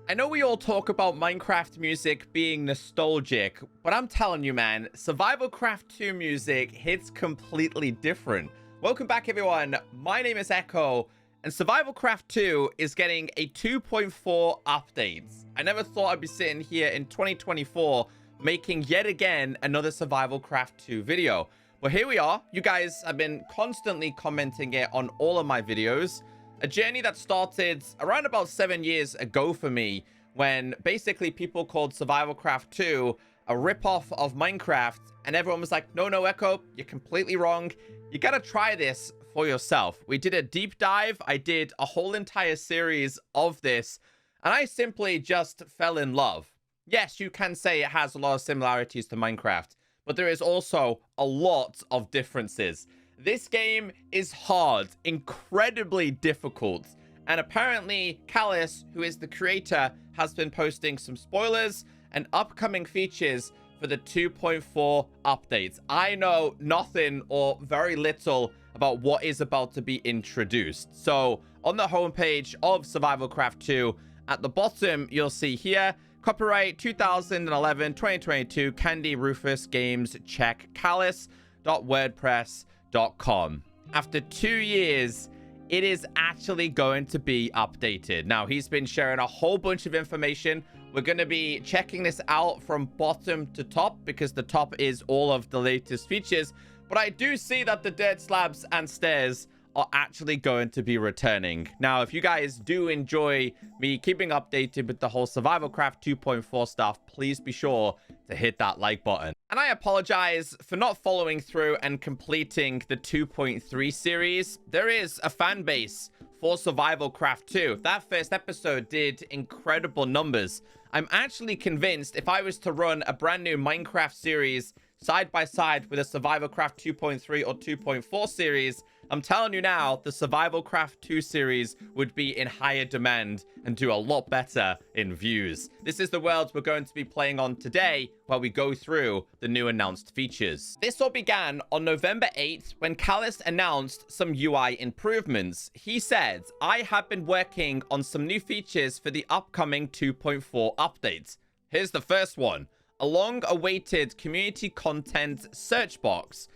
I know we all talk about Minecraft music being nostalgic, but I'm telling you, man, SurvivalCraft 2 music hits completely different. Welcome back, everyone. My name is Echo, and SurvivalCraft 2 is getting a 2.4 update. I never thought I'd be sitting here in 2024 making yet again another SurvivalCraft 2 video. But here we are. You guys have been constantly commenting it on all of my videos. A journey that started around about 7 years ago for me, when basically people called SurvivalCraft 2 a ripoff of Minecraft, and everyone was like, no, Echo, you're completely wrong. You gotta try this for yourself. We did a deep dive. I did a whole entire series of this, and I simply just fell in love. Yes, you can say it has a lot of similarities to Minecraft, but there is also a lot of differences. This game is hard, incredibly difficult, and apparently Callus, who is the creator, has been posting some spoilers and upcoming features for the 2.4 updates. I know nothing or very little about what is about to be introduced. So on the homepage of SurvivalCraft 2, at the bottom, you'll see here, copyright 2011-2022 Candy Rufus Games, check callus.wordpress.com. After 2 years, it is actually going to be updated. Now, he's been sharing a whole bunch of information. We're going to be checking this out from bottom to top because the top is all of the latest features. But I do see that the dirt slabs and stairs are actually going to be returning. Now, if you guys do enjoy me keeping updated with the whole SurvivalCraft 2.4 stuff, please be sure to hit that like button. And I apologize for not following through and completing the 2.3 series. There is a fan base for SurvivalCraft 2. That first episode did incredible numbers. I'm actually convinced if I was to run a brand new Minecraft series side by side with a SurvivalCraft 2.3 or 2.4 series, I'm telling you now, the SurvivalCraft 2 series would be in higher demand and do a lot better in views. This is the world we're going to be playing on today, while we go through the new announced features. This all began on November 8th when Callus announced some UI improvements. He said, I have been working on some new features for the upcoming 2.4 updates. Here's the first one. A long-awaited community content search box.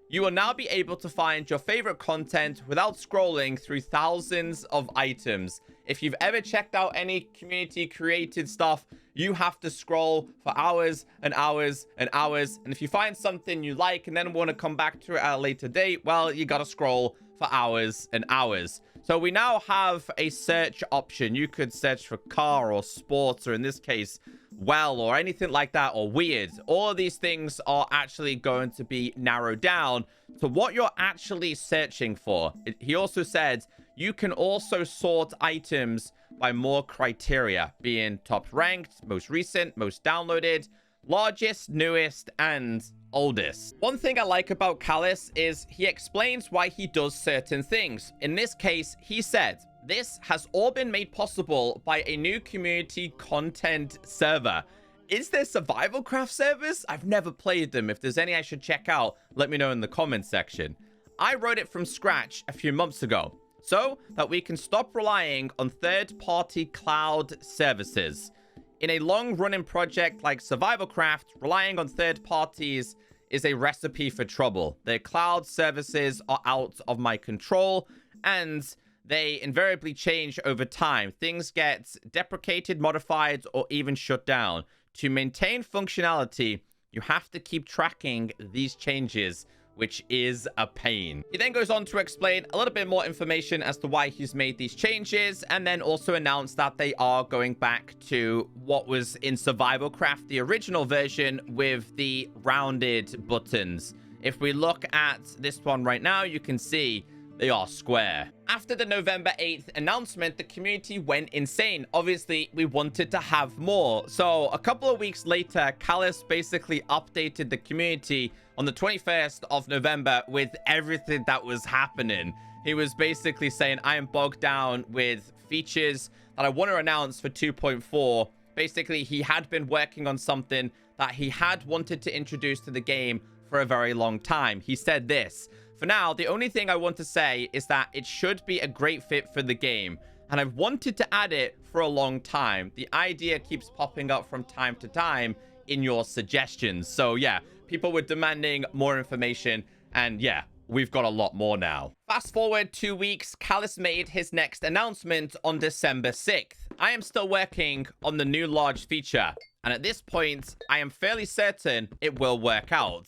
You will now be able to find your favorite content without scrolling through thousands of items. If you've ever checked out any community created stuff, you have to scroll for hours and hours and hours. And if you find something you like and then want to come back to it at a later date, well, you got to scroll for hours and hours. So we now have a search option. You could search for car or sports, or in this case, well, or anything like that, or weird. All of these things are actually going to be narrowed down to what you're actually searching for. He also said you can also sort items by more criteria, being top ranked, most recent, most downloaded, largest, newest, and oldest. One thing I like about Callus is he explains why he does certain things. In this case, he said, this has all been made possible by a new community content server. Is there SurvivalCraft servers? I've never played them. If there's any I should check out, let me know in the comments section. I wrote it from scratch a few months ago so that we can stop relying on third-party cloud services. In a long-running project like SurvivalCraft, relying on third parties is a recipe for trouble. Their cloud services are out of my control, and they invariably change over time. Things get deprecated, modified, or even shut down. To maintain functionality, you have to keep tracking these changes, which is a pain. He then goes on to explain a little bit more information as to why he's made these changes, and then also announced that they are going back to what was in SurvivalCraft, the original version, with the rounded buttons. If we look at this one right now, you can see they are square. After the November 8th announcement, the community went insane. Obviously, we wanted to have more. So a couple of weeks later, Callus basically updated the community on the 21st of November with everything that was happening. He was basically saying, I am bogged down with features that I want to announce for 2.4. Basically, he had been working on something that he had wanted to introduce to the game for a very long time. He said this: for now, the only thing I want to say is that it should be a great fit for the game. and I've wanted to add it for a long time. The idea keeps popping up from time to time in your suggestions. So yeah, people were demanding more information, and yeah, we've got a lot more now. Fast forward 2 weeks, Callus made his next announcement on December 6th. I am still working on the new large feature, and at this point, I am fairly certain it will work out.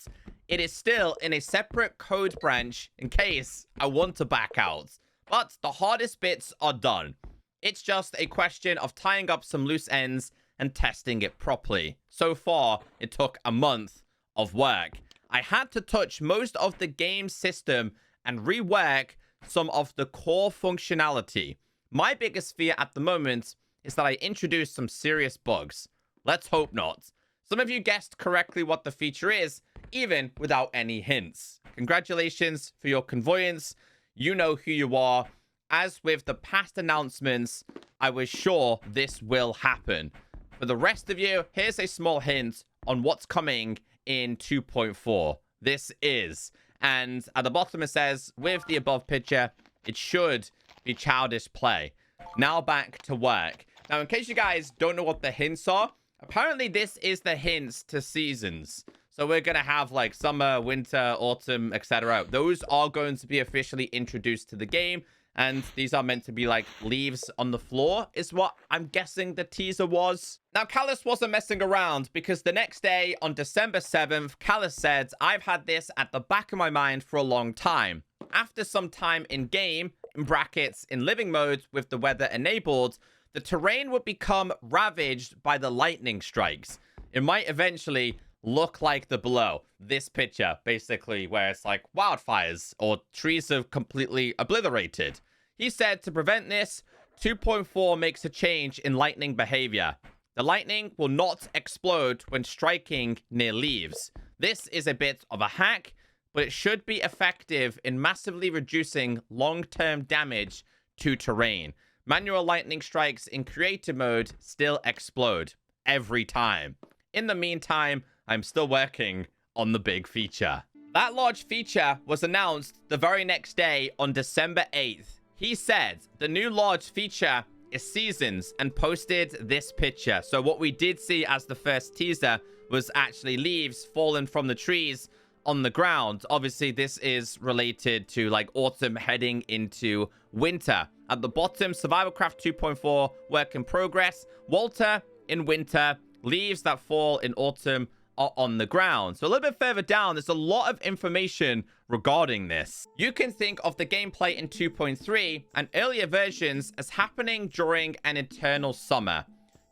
It is still in a separate code branch in case I want to back out. But the hardest bits are done. It's just a question of tying up some loose ends and testing it properly. So far, it took a month of work. I had to touch most of the game system and rework some of the core functionality. My biggest fear at the moment is that I introduced some serious bugs. Let's hope not. Some of you guessed correctly what the feature is, even without any hints. Congratulations for your convoyance. You know who you are. As with the past announcements, I was sure this will happen. For the rest of you, here's a small hint on what's coming in 2.4. This is. And at the bottom it says, with the above picture, it should be childish play. Now back to work. Now, in case you guys don't know what the hints are, apparently this is the hints to seasons. So we're going to have like summer, winter, autumn, etc. Those are going to be officially introduced to the game. And these are meant to be like leaves on the floor is what I'm guessing the teaser was. Now, Callus wasn't messing around because the next day on December 7th, Callus said, I've had this at the back of my mind for a long time. After some time in game, in brackets, in living mode with the weather enabled, the terrain would become ravaged by the lightning strikes. It might eventually look like the below. This picture, basically, where it's like wildfires or trees are completely obliterated. He said to prevent this, 2.4 makes a change in lightning behavior. The lightning will not explode when striking near leaves. This is a bit of a hack, but it should be effective in massively reducing long-term damage to terrain. Manual lightning strikes in creative mode still explode every time. In the meantime, I'm still working on the big feature. That large feature was announced the very next day on December 8th. He said the new large feature is seasons and posted this picture. So what we did see as the first teaser was actually leaves falling from the trees on the ground. Obviously, this is related to like autumn heading into winter. At the bottom, SurvivalCraft 2.4 work in progress. Walter in winter. Leaves that fall in autumn are on the ground. So a little bit further down, there's a lot of information regarding this. You can think of the gameplay in 2.3 and earlier versions as happening during an eternal summer.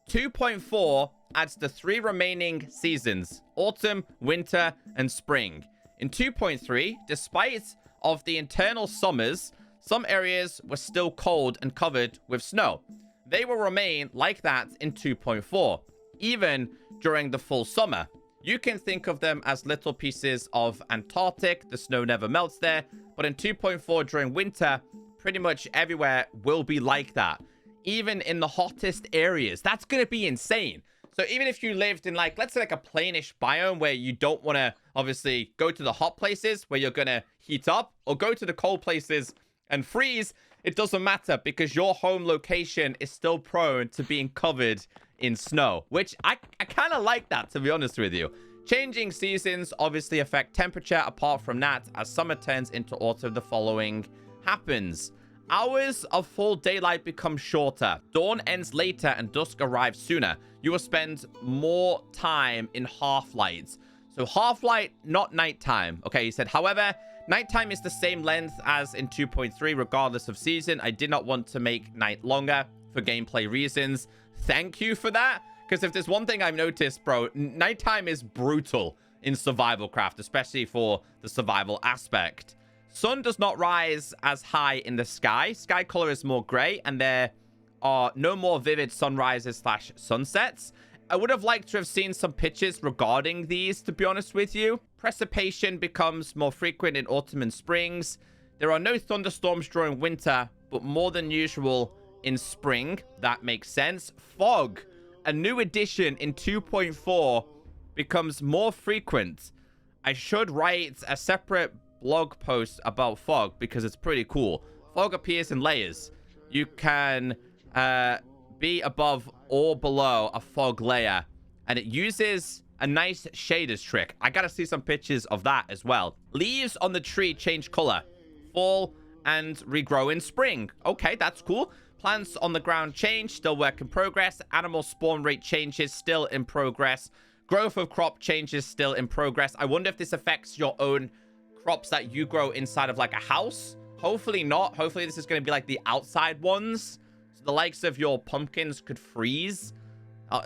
2.4 adds the 3 remaining seasons, autumn, winter, and spring. In 2.3, despite of the eternal summers, some areas were still cold and covered with snow. They will remain like that in 2.4, even during the full summer. You can think of them as little pieces of Antarctic. The snow never melts there. But in 2.4 during winter, pretty much everywhere will be like that. Even in the hottest areas. That's going to be insane. So even if you lived in like, let's say like a plainish biome where you don't want to obviously go to the hot places where you're going to heat up or go to the cold places and freeze, it doesn't matter because your home location is still prone to being covered in snow, which I kind of like that, to be honest with you. Changing seasons obviously affect temperature. Apart from that, as summer turns into autumn, the following happens. Hours of full daylight become shorter. Dawn ends later and dusk arrives sooner. You will spend more time in half-light. So half-light, not nighttime. Okay, he said, however, nighttime is the same length as in 2.3, regardless of season. I did not want to make night longer for gameplay reasons. Thank you for that, because if there's one thing I've noticed, bro, nighttime is brutal in SurvivalCraft, especially for the survival aspect. Sun does not rise as high in the sky. Sky color is more gray, and there are no more vivid sunrises / sunsets. I would have liked to have seen some pictures regarding these, to be honest with you. Precipitation becomes more frequent in autumn and springs. There are no thunderstorms during winter, but more than usual in spring. That makes sense. Fog, a new addition in 2.4, becomes more frequent. I should write a separate blog post about fog because it's pretty cool. Fog appears in layers. you can be above or below a fog layer, and it uses a nice shaders trick. I gotta see some pictures of that as well. Leaves on the tree change color, fall and regrow in spring. Okay, that's cool. Plants on the ground change, still work in progress. Animal spawn rate changes, still in progress. Growth of crop changes, still in progress. I wonder if this affects your own crops that you grow inside of like a house. Hopefully not. Hopefully this is going to be like the outside ones. So the likes of your pumpkins could freeze.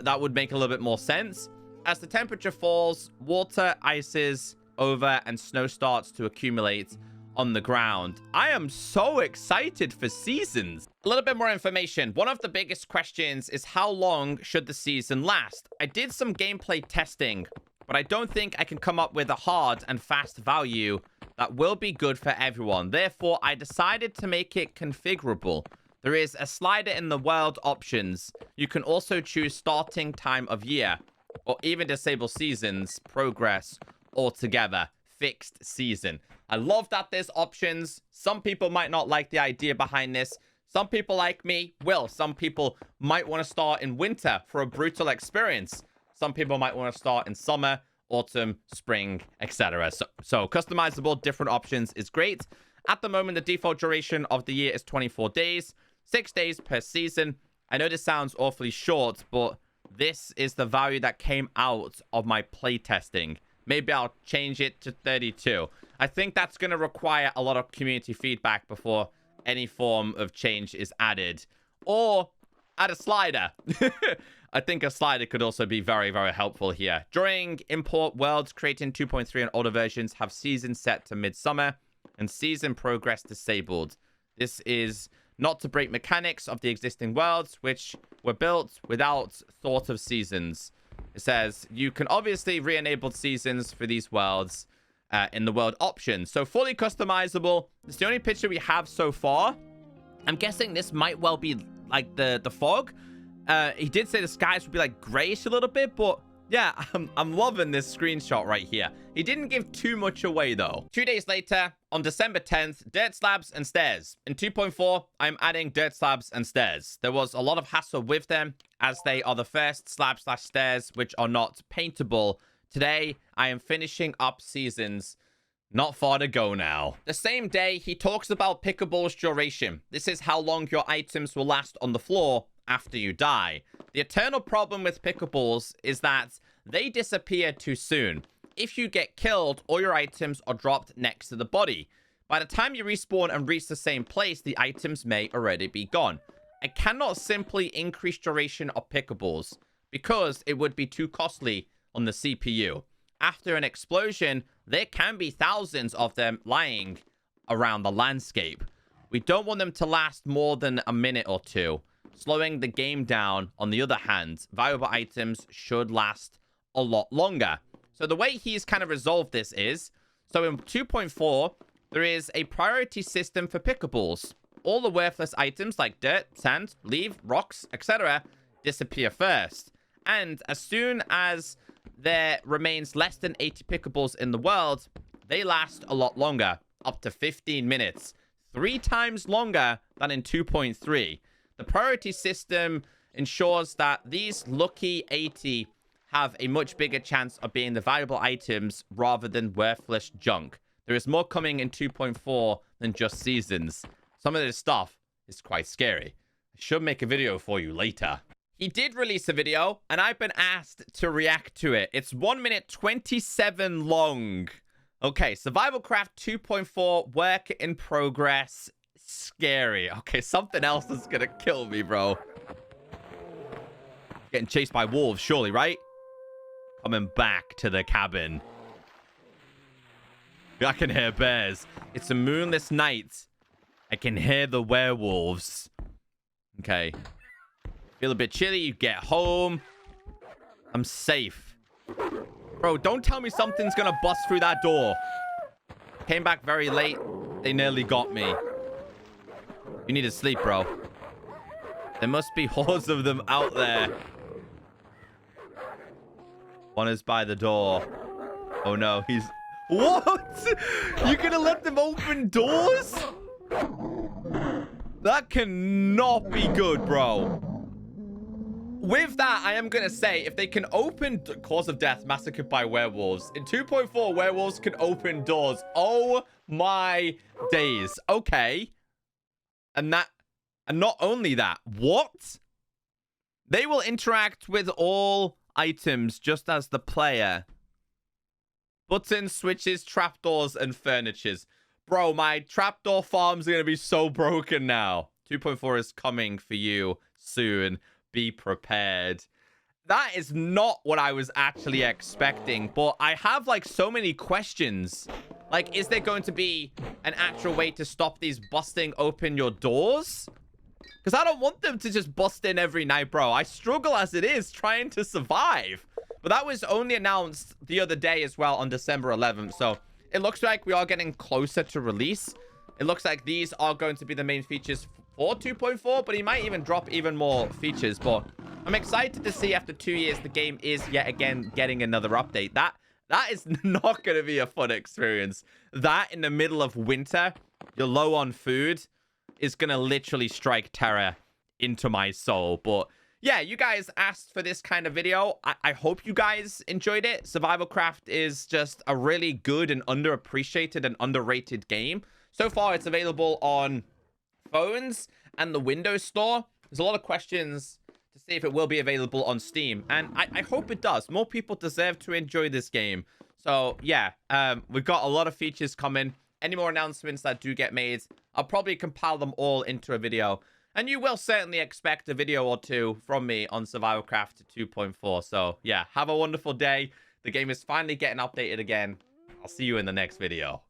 That would make a little bit more sense. As the temperature falls, water ices over and snow starts to accumulate on the ground. I am so excited for seasons. A little bit more information. One of the biggest questions is how long should the season last? I did some gameplay testing, but I don't think I can come up with a hard and fast value that will be good for everyone. Therefore, I decided to make it configurable. There is a slider in the world options. You can also choose starting time of year, or even disable seasons, progress, altogether. Fixed season. I love that there's options. Some people might not like the idea behind this. Some people like me will. Some people might want to start in winter for a brutal experience. Some people might want to start in summer, autumn, spring, etc. So customizable, different options is great. At the moment, the default duration of the year is 24 days, 6 days per season. I know this sounds awfully short, but this is the value that came out of my playtesting. Maybe I'll change it to 32. I think that's going to require a lot of community feedback before any form of change is added. Or add a slider. I think a slider could also be very, very helpful here. During import, worlds created in 2.3 and older versions have season set to midsummer and season progress disabled. This is not to break mechanics of the existing worlds, which were built without thought of seasons. It says you can obviously re-enable seasons for these worlds in the world options. So fully customizable. It's the only picture we have so far. I'm guessing this might well be like the fog. He did say the skies would be like grayish a little bit, but yeah, I'm loving this screenshot right here. He didn't give too much away though. 2 days later, on December 10th, dirt slabs and stairs. In 2.4, I'm adding dirt slabs and stairs. There was a lot of hassle with them, as they are the first slab/stairs which are not paintable. Today, I am finishing up seasons. Not far to go now. The same day, he talks about pickables duration. This is how long your items will last on the floor after you die. The eternal problem with pickables is that they disappear too soon. If you get killed, all your items are dropped next to the body. By the time you respawn and reach the same place, the items may already be gone. I cannot simply increase duration of pickables because it would be too costly on the CPU. After an explosion, there can be thousands of them lying around the landscape. We don't want them to last more than a minute or two. Slowing the game down, on the other hand, valuable items should last a lot longer. So the way he's kind of resolved this is, so in 2.4, there is a priority system for pickables. All the worthless items like dirt, sand, leaf, rocks, etc. disappear first. And as soon as there remains less than 80 pickables in the world, they last a lot longer, up to 15 minutes. 3 times longer than in 2.3. The priority system ensures that these lucky 80 have a much bigger chance of being the valuable items rather than worthless junk. There is more coming in 2.4 than just seasons. Some of this stuff is quite scary. I should make a video for you later. He did release a video, and I've been asked to react to it. It's 1 minute 27 long. Okay, SurvivalCraft 2.4, work in progress. Scary. Okay, something else is gonna kill me, bro. Getting chased by wolves, surely, right? Coming back to the cabin. I can hear bears. It's a moonless night. I can hear the werewolves. Okay. Feel a bit chilly. You get home. I'm safe. Bro, don't tell me something's gonna bust through that door. Came back very late. They nearly got me. You need to sleep, bro. There must be hordes of them out there. One is by the door. Oh no, he's... What? You gonna let them open doors? That cannot be good, bro. With that, I am going to say, if they can open... Cause of death, massacred by werewolves. In 2.4, werewolves can open doors. Oh, my days. Okay. And not only that, what? They will interact with all items just as the player. Buttons, switches, trapdoors, and furnitures. Bro, my trapdoor farms are going to be so broken now. 2.4 is coming for you soon. Be prepared. That is not what I was actually expecting, but I have like so many questions. Like, is there going to be an actual way to stop these busting open your doors? Because I don't want them to just bust in every night, bro. I struggle as it is trying to survive. But that was only announced the other day as well on December 11th. So it looks like we are getting closer to release. It looks like these are going to be the main features for 2.4, but he might even drop even more features. But I'm excited to see after 2 years, the game is yet again getting another update. That is not going to be a fun experience. That in the middle of winter, you're low on food, is going to literally strike terror into my soul. But yeah, you guys asked for this kind of video. I hope you guys enjoyed it. SurvivalCraft is just a really good and underappreciated and underrated game. So far, it's available on phones and the Windows Store. There's a lot of questions to see if it will be available on Steam, and I hope it does. More people deserve to enjoy this game. So yeah, we've got a lot of features coming. Any more announcements that do get made, I'll probably compile them all into a video, and you will certainly expect a video or two from me on SurvivalCraft 2.4. So yeah, have a wonderful day. The game is finally getting updated again. I'll see you in the next video.